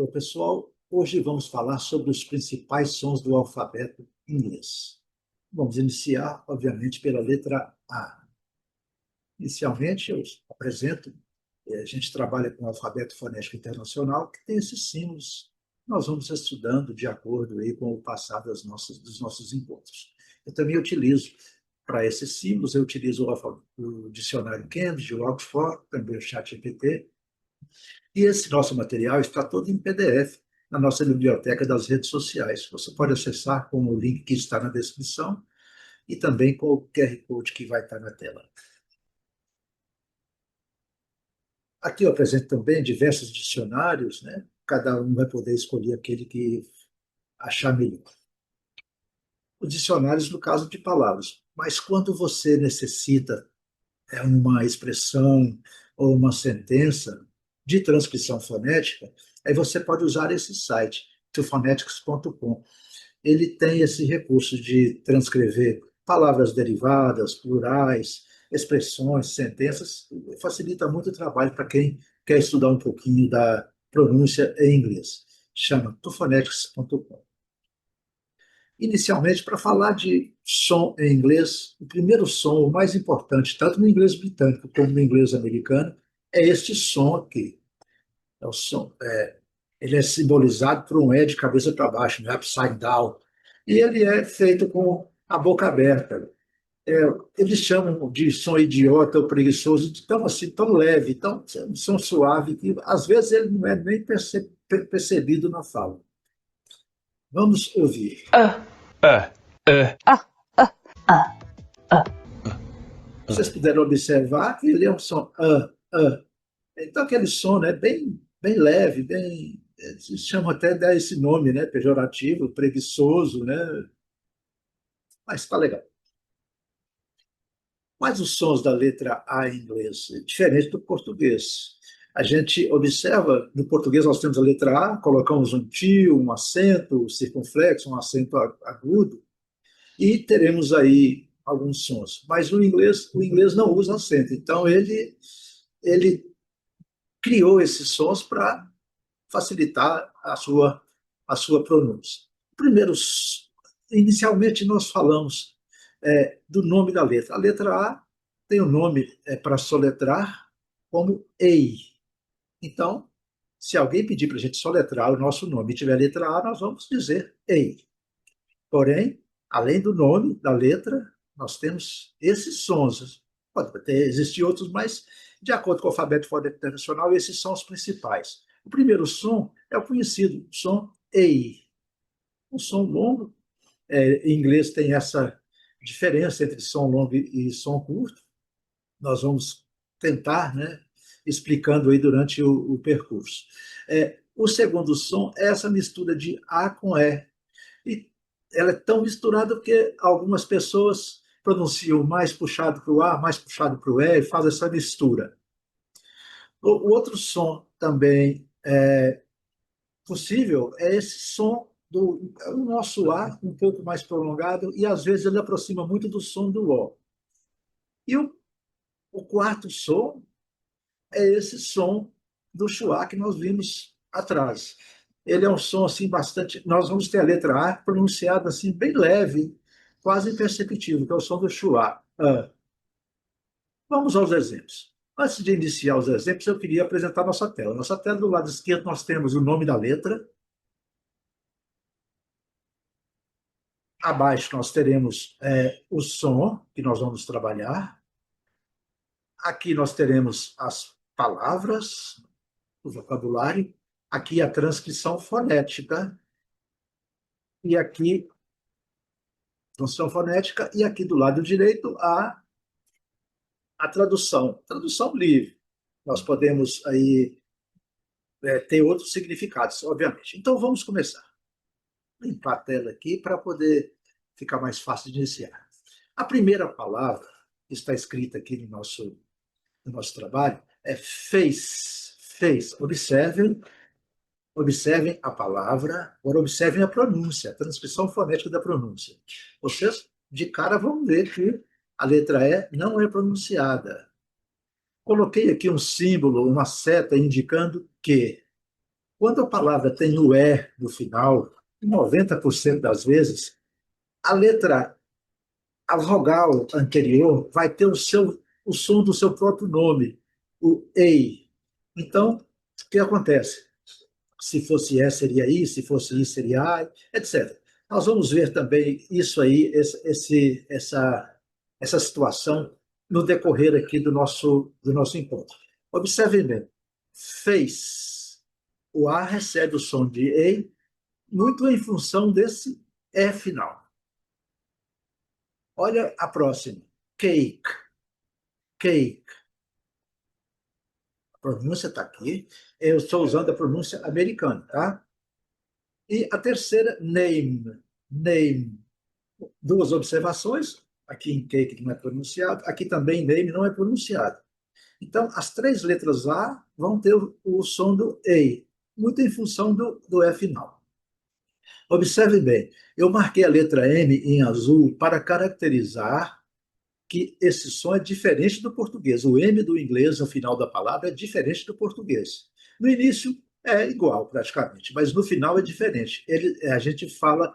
Alô, pessoal. Hoje vamos falar sobre os principais sons do alfabeto inglês. Vamos iniciar, obviamente, pela letra A. Inicialmente, eu apresento, a gente trabalha com o alfabeto fonético internacional, que tem esses símbolos. Nós vamos estudando de acordo aí com o passar dos nossos encontros. Eu também utilizo, para esses símbolos, eu utilizo o dicionário Cambridge, o Oxford, também o ChatGPT. E esse nosso material está todo em PDF na nossa biblioteca das redes sociais. Você pode acessar com o link que está na descrição e também com o QR Code que vai estar na tela. Aqui eu apresento também diversos dicionários, né? Cada um vai poder escolher aquele que achar melhor. Os dicionários no caso de palavras, mas quando você necessita uma expressão ou uma sentença de transcrição fonética, aí você pode usar esse site, tophonetics.com. Ele tem esse recurso de transcrever palavras derivadas, plurais, expressões, sentenças, facilita muito o trabalho para quem quer estudar um pouquinho da pronúncia em inglês. Chama tophonetics.com. Inicialmente, para falar de som em inglês, o primeiro som, o mais importante, tanto no inglês britânico como no inglês americano, é este som aqui. É o som, ele é simbolizado por um E de cabeça para baixo, né? Upside down. E ele é feito com a boca aberta. É, eles chamam de som idiota ou preguiçoso, de tão assim, tão leve, tão um som suave, que às vezes ele não é nem percebido na fala. Vamos ouvir. Ah, Vocês puderam observar que ele é um som Então aquele som, né, bem leve, se chama até dar esse nome, né, pejorativo, preguiçoso, né, mas está legal. Mas os sons da letra A em inglês, é diferente do português. A gente observa, no português nós temos a letra A, colocamos um tio, um acento circunflexo, um acento agudo, e teremos aí alguns sons. Mas o inglês não usa acento, então ele criou esses sons para facilitar a sua pronúncia. Primeiro, inicialmente nós falamos do nome da letra. A letra A tem o nome para soletrar como EI. Então, se alguém pedir para a gente soletrar o nosso nome e tiver a letra A, nós vamos dizer EI. Porém, além do nome da letra, nós temos esses sons. Pode existir outros, mas, de acordo com o alfabeto fonético internacional, esses são os principais. O primeiro som é o conhecido som EI. Um som longo. Em inglês tem essa diferença entre som longo e som curto. Nós vamos tentar, né, explicando aí durante o percurso. O segundo som é essa mistura de A com E. E ela é tão misturada que algumas pessoas pronunciam mais puxado para o A, mais puxado para o E, e faz essa mistura. O outro som também possível é esse som do nosso A, um pouco mais prolongado, e às vezes ele aproxima muito do som do O. E o quarto som é esse som do schwa que nós vimos atrás. Ele é um som assim bastante. Nós vamos ter a letra A pronunciada assim bem leve, quase imperceptível, que é o som do schwa. Vamos aos exemplos. Antes de iniciar os exemplos, eu queria apresentar nossa tela. Nossa tela, do lado esquerdo, nós temos o nome da letra. Abaixo, nós teremos o som que nós vamos trabalhar. Aqui nós teremos as palavras, o vocabulário. Aqui a transcrição fonética. E aqui, transcrição fonética. E aqui do lado direito, a tradução livre. Nós podemos aí ter outros significados, obviamente. Então, vamos começar. Vou limpar a tela aqui para poder ficar mais fácil de iniciar. A primeira palavra que está escrita aqui no nosso trabalho é face. Face. Observem a palavra, agora observem a pronúncia, a transcrição fonética da pronúncia. Vocês, de cara, vão ver que a letra E não é pronunciada. Coloquei aqui um símbolo, uma seta, indicando que Quando a palavra tem o E no final, 90% das vezes, a letra, a vogal anterior vai ter o som do seu próprio nome, o EI. Então, o que acontece? Se fosse E, seria I, se fosse I, seria I, etc. Nós vamos ver também isso aí, essa situação no decorrer aqui do nosso encontro. Observem bem, fez. O A recebe o som de E muito em função desse E final. Olha a próxima. Cake. Cake. A pronúncia está aqui. Eu estou usando a pronúncia americana, tá? E a terceira, name. Name. Duas observações. Aqui em cake não é pronunciado. Aqui também name não é pronunciado. Então, as três letras A vão ter o som do E, muito em função do E final. Observe bem, eu marquei a letra M em azul para caracterizar que esse som é diferente do português. O M do inglês, no final da palavra, é diferente do português. No início é igual, praticamente, mas no final é diferente. A gente fala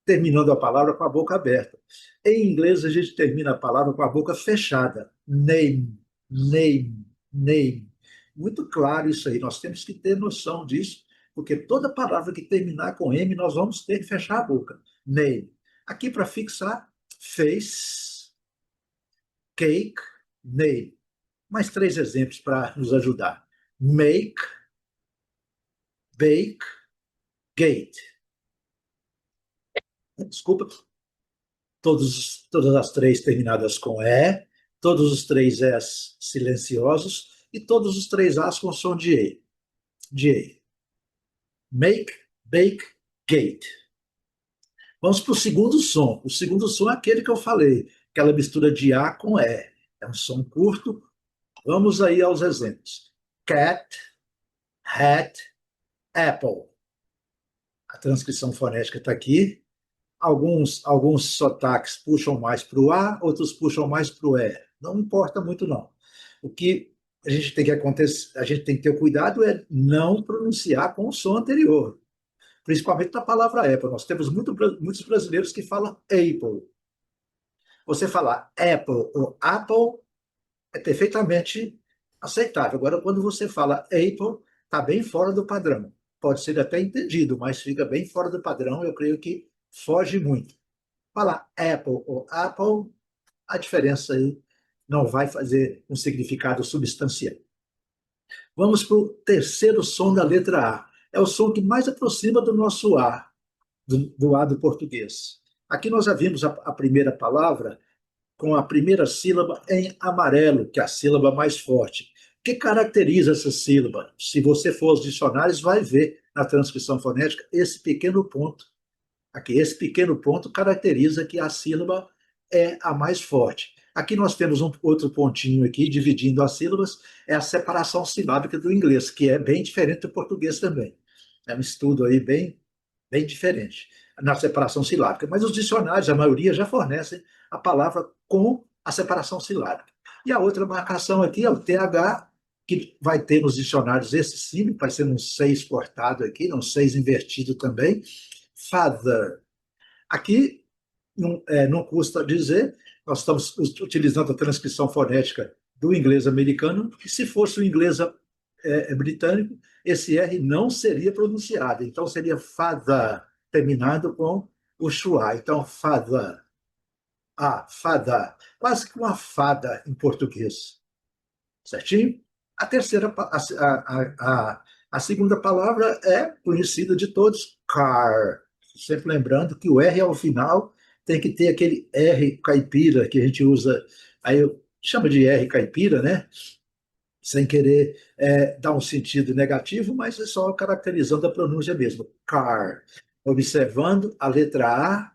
terminando a palavra com a boca aberta. Em inglês, a gente termina a palavra com a boca fechada. Name, name, name. Muito claro isso aí. Nós temos que ter noção disso, porque toda palavra que terminar com M, nós vamos ter que fechar a boca. Name. Aqui, para fixar, face, cake, name. Mais três exemplos para nos ajudar. Make, bake, gate. Desculpa, todas as três terminadas com E, todos os três S silenciosos e todos os três As com som de E. De E. Make, bake, gate. Vamos para o segundo som. O segundo som é aquele que eu falei, aquela mistura de A com E. É um som curto. Vamos aí aos exemplos. Cat, hat, apple. A transcrição fonética está aqui. Alguns sotaques puxam mais para o A, outros puxam mais para o E. Não importa muito, não. O que a gente tem que ter cuidado é não pronunciar com o som anterior, principalmente na palavra Apple. Nós temos muitos brasileiros que falam Apple. Você falar Apple ou Apple é perfeitamente aceitável. Agora, quando você fala Apple, está bem fora do padrão. Pode ser até entendido, mas fica bem fora do padrão. Eu creio que foge muito. Falar Apple ou Apple, a diferença aí não vai fazer um significado substancial. Vamos para o terceiro som da letra A. É o som que mais aproxima do nosso A, do A do português. Aqui nós já vimos a primeira palavra com a primeira sílaba em amarelo, que é a sílaba mais forte. O que caracteriza essa sílaba? Se você for aos dicionários, vai ver na transcrição fonética esse pequeno ponto. Aqui, esse pequeno ponto caracteriza que a sílaba é a mais forte. Aqui nós temos um outro pontinho aqui, dividindo as sílabas, é a separação silábica do inglês, que é bem diferente do português também. É um estudo aí bem diferente na separação silábica. Mas os dicionários, a maioria, já fornecem a palavra com a separação silábica. E a outra marcação aqui é o TH, que vai ter nos dicionários esse símbolo, vai ser um 6 cortado aqui, um 6 invertido também. Father. Aqui, não custa dizer, nós estamos utilizando a transcrição fonética do inglês americano, e se fosse o inglês britânico, esse R não seria pronunciado. Então, seria father, terminado com o schwa. Então, father. Fada. Quase que uma fada em português. Certinho? A terceira, a segunda palavra é conhecida de todos, car. Sempre lembrando que o R ao final tem que ter aquele R caipira que a gente usa, aí chama de R caipira, né? Sem querer dar um sentido negativo, mas é só caracterizando a pronúncia mesmo. Car. Observando a letra A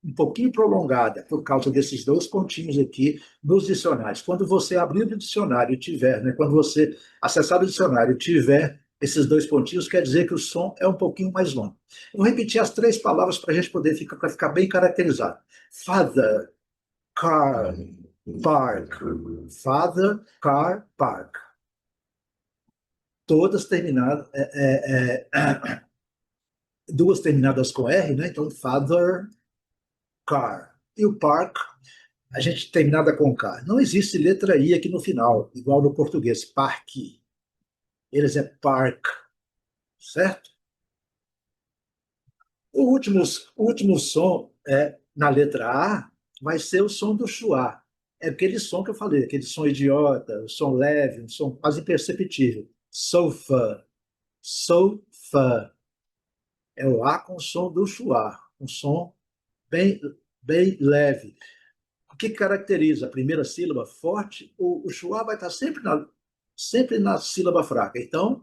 um pouquinho prolongada por causa desses dois pontinhos aqui nos dicionários. Quando você abrir o dicionário e tiver, né, quando você acessar o dicionário e tiver esses dois pontinhos, quer dizer que o som é um pouquinho mais longo. Vou repetir as três palavras para a gente poder ficar bem caracterizado. Father, car, park. Father, car, park. todas terminadas, duas terminadas com R, né? Então, father, car. E o park, a gente terminada com K. Não existe letra I aqui no final, igual no português, parque. Eles é park, certo? O último som na letra A vai ser o som do schwa. É aquele som que eu falei, aquele som idiota, o som leve, um som quase imperceptível. Sofa, sofa. É o A com o som do schwa, um som bem, bem leve. O que caracteriza a primeira sílaba forte? O schwa vai estar sempre na sílaba fraca. Então,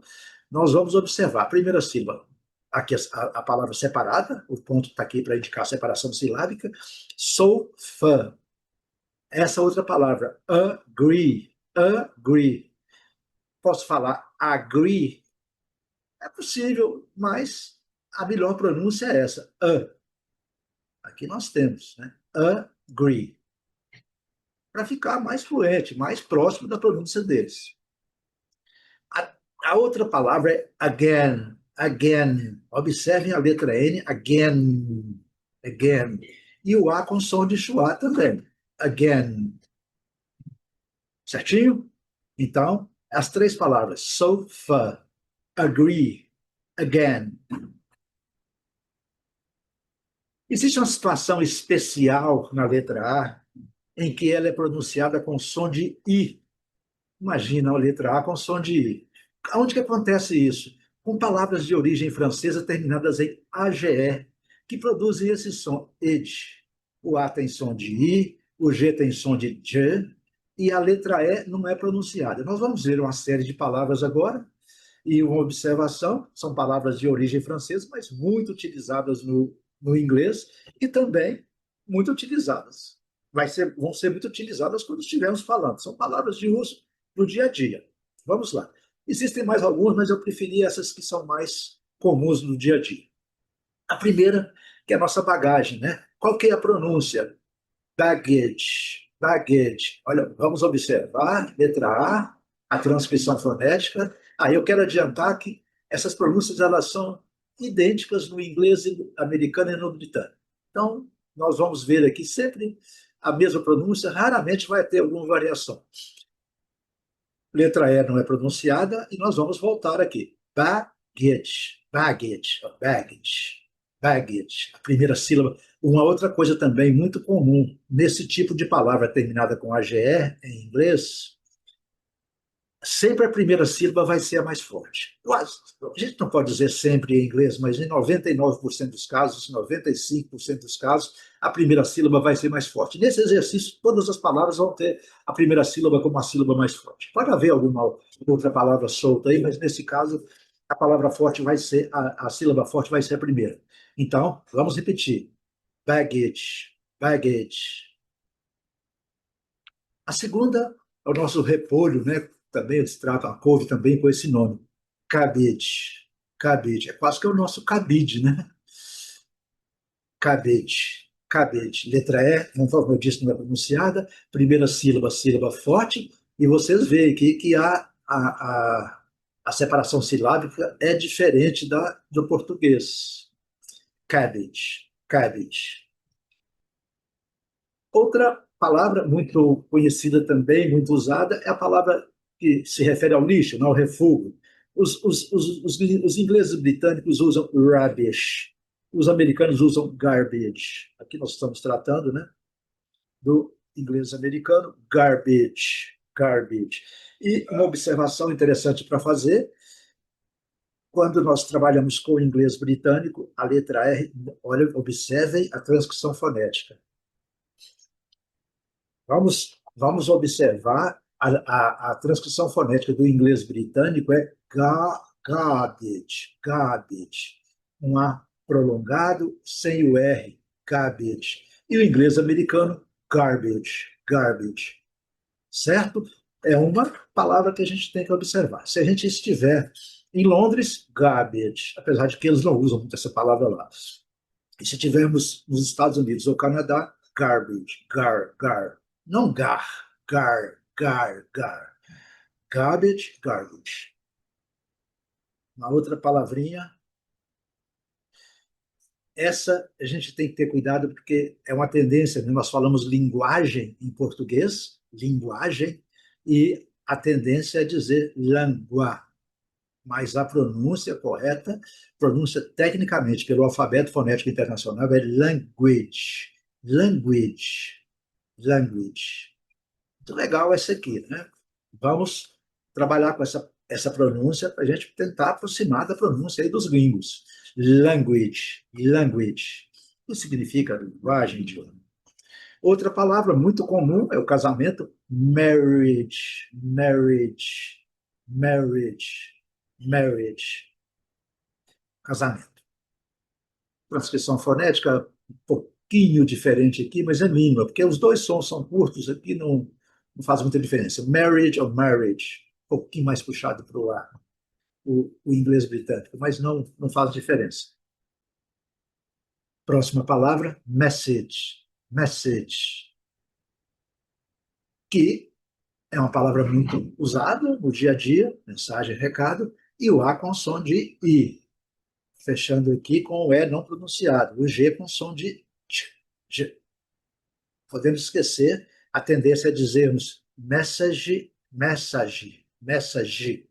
nós vamos observar a primeira sílaba. Aqui a palavra separada, o ponto está aqui para indicar a separação silábica. Sou fã. Essa outra palavra, agree. Agree. Posso falar agree? É possível, mas a melhor pronúncia é essa. Aqui nós temos, né? Agree. Para ficar mais fluente, mais próximo da pronúncia deles. A outra palavra é again. Again. Observem a letra N, again. Again. E o A com som de schwa também. Again. Certinho? Então, as três palavras, sofa, agree, again. Existe uma situação especial na letra A em que ela é pronunciada com som de I. Imagina a letra A com som de I. Onde que acontece isso? Com palavras de origem francesa terminadas em AGE, que produzem esse som ed. O A tem som de I, o G tem som de J, e a letra E não é pronunciada. Nós vamos ver uma série de palavras agora, e uma observação, são palavras de origem francesa, mas muito utilizadas no inglês, e também muito utilizadas. Vão ser muito utilizadas quando estivermos falando. São palavras de uso no dia a dia. Vamos lá. Existem mais algumas, mas eu preferi essas que são mais comuns no dia a dia. A primeira, que é a nossa bagagem, né? Qual que é a pronúncia? Baggage. Baggage. Olha, vamos observar, letra a transcrição fonética. Aí eu quero adiantar que essas pronúncias elas são idênticas no inglês americano e no britânico. Então, nós vamos ver aqui sempre a mesma pronúncia, raramente vai ter alguma variação. Letra E não é pronunciada e nós vamos voltar aqui. Baggage, baggage, baggage, baggage. A primeira sílaba. Uma outra coisa também muito comum nesse tipo de palavra terminada com AGE em inglês, sempre a primeira sílaba vai ser a mais forte. A gente não pode dizer sempre em inglês, mas em 99% dos casos, 95% dos casos, a primeira sílaba vai ser mais forte. Nesse exercício, todas as palavras vão ter a primeira sílaba como a sílaba mais forte. Pode haver alguma outra palavra solta aí, mas nesse caso, a palavra forte vai ser, a sílaba forte vai ser a primeira. Então, vamos repetir. Baggage, baggage. A segunda é o nosso repolho, né? Também eles tratam a couve também com esse nome. Cabbage. Cabbage. É quase que é o nosso cabide, né? Cabbage. Cabbage. Letra E, conforme eu disse, não é pronunciada. Primeira sílaba, sílaba forte. E vocês veem aqui que a separação silábica é diferente do português. Cabbage. Cabbage. Outra palavra muito conhecida também, muito usada, é a palavra que se refere ao lixo, não ao refúgio. Os ingleses e britânicos usam rubbish, os americanos usam garbage. Aqui nós estamos tratando, né, do inglês americano, garbage, garbage. E uma observação interessante para fazer, quando nós trabalhamos com o inglês britânico, a letra R, olha, observem a transcrição fonética. Vamos observar a transcrição fonética do inglês britânico é garbage, garbage. Um A prolongado sem o R, garbage. E o inglês americano, garbage, garbage. Certo? É uma palavra que a gente tem que observar. Se a gente estiver em Londres, garbage, apesar de que eles não usam muito essa palavra lá. E se estivermos nos Estados Unidos ou Canadá, garbage, gar. Não gar. Garbage, garbage. Uma outra palavrinha. Essa a gente tem que ter cuidado porque é uma tendência, né? Nós falamos linguagem em português, linguagem, e a tendência é dizer langua, mas a pronúncia correta, pronúncia tecnicamente pelo alfabeto fonético internacional é language, language, language. Muito legal essa aqui, né? Vamos trabalhar com essa pronúncia para a gente tentar aproximar da pronúncia aí dos gringos. Language, language. O que significa linguagem, idioma? Outra palavra muito comum é o casamento, marriage, marriage, marriage, marriage, casamento. Transcrição fonética um pouquinho diferente aqui, mas é mínima, porque os dois sons são curtos, aqui não faz muita diferença. Marriage ou marriage, um pouquinho mais puxado para o A, o inglês britânico, mas não faz diferença. Próxima palavra, message, message, que é uma palavra muito usada no dia a dia, mensagem, recado, e o A com som de I, fechando aqui com o E não pronunciado, o G com som de G. Podemos esquecer, a tendência é dizermos message, message, message.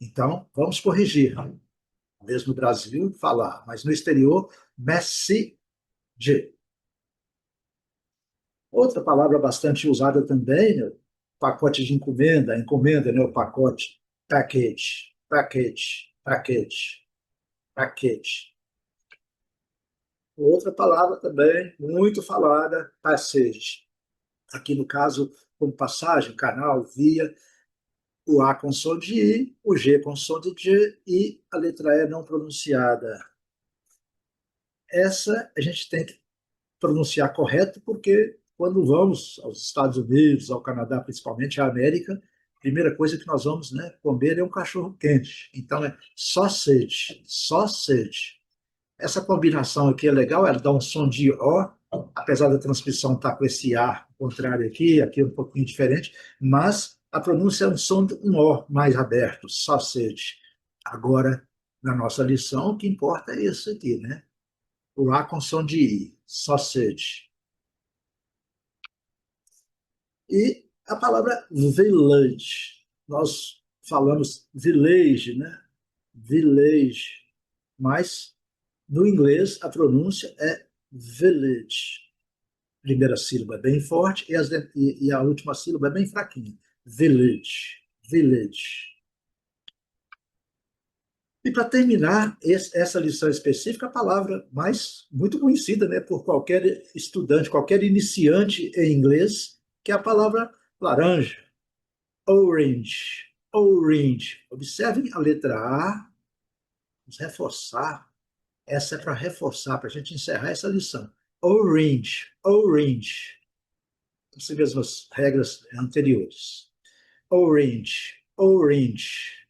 Então, vamos corrigir. Mesmo no Brasil, falar, mas no exterior, message. Outra palavra bastante usada também, né? Pacote de encomenda, encomenda, né? O pacote, package, package, package, package. Outra palavra também muito falada, passage. Aqui no caso, como passagem, canal, via, o A com som de I, o G com som de G e a letra E não pronunciada. Essa a gente tem que pronunciar correto, porque quando vamos aos Estados Unidos, ao Canadá, principalmente à América, a primeira coisa que nós vamos, né, comer é um cachorro quente. Então é sausage, sausage. Essa combinação aqui é legal, ela dá um som de O, apesar da transcrição estar com esse A contrário aqui é um pouquinho diferente, mas a pronúncia é um som de um O mais aberto, sausage. Agora, na nossa lição, o que importa é isso aqui, né? O A com som de I, sausage. E a palavra village. Nós falamos village, né? Village. Mas, no inglês, a pronúncia é village. Primeira sílaba é bem forte e a última sílaba é bem fraquinha. Village. Village. E para terminar essa lição específica, a palavra mais muito conhecida, né, por qualquer estudante, qualquer iniciante em inglês, que é a palavra laranja, orange, orange. Observem a letra A, vamos reforçar. Essa é para reforçar, para a gente encerrar essa lição. Orange, orange. As mesmas regras anteriores. Orange, orange.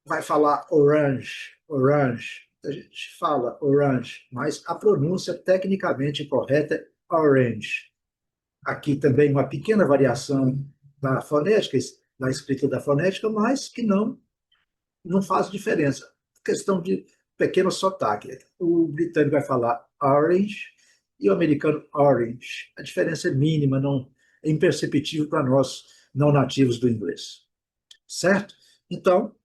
Vai falar orange, orange. A gente fala orange, mas a pronúncia tecnicamente correta é orange. Aqui também uma pequena variação da fonética, da escrita da fonética, mas que não faz diferença. Questão de pequeno sotaque. O britânico vai falar orange e o americano orange. A diferença é mínima, não é imperceptível para nós não nativos do inglês. Certo? Então,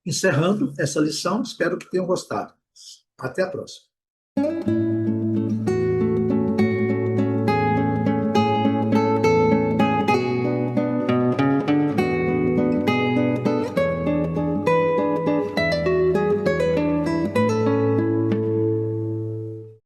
encerrando essa lição, espero que tenham gostado. Até a próxima.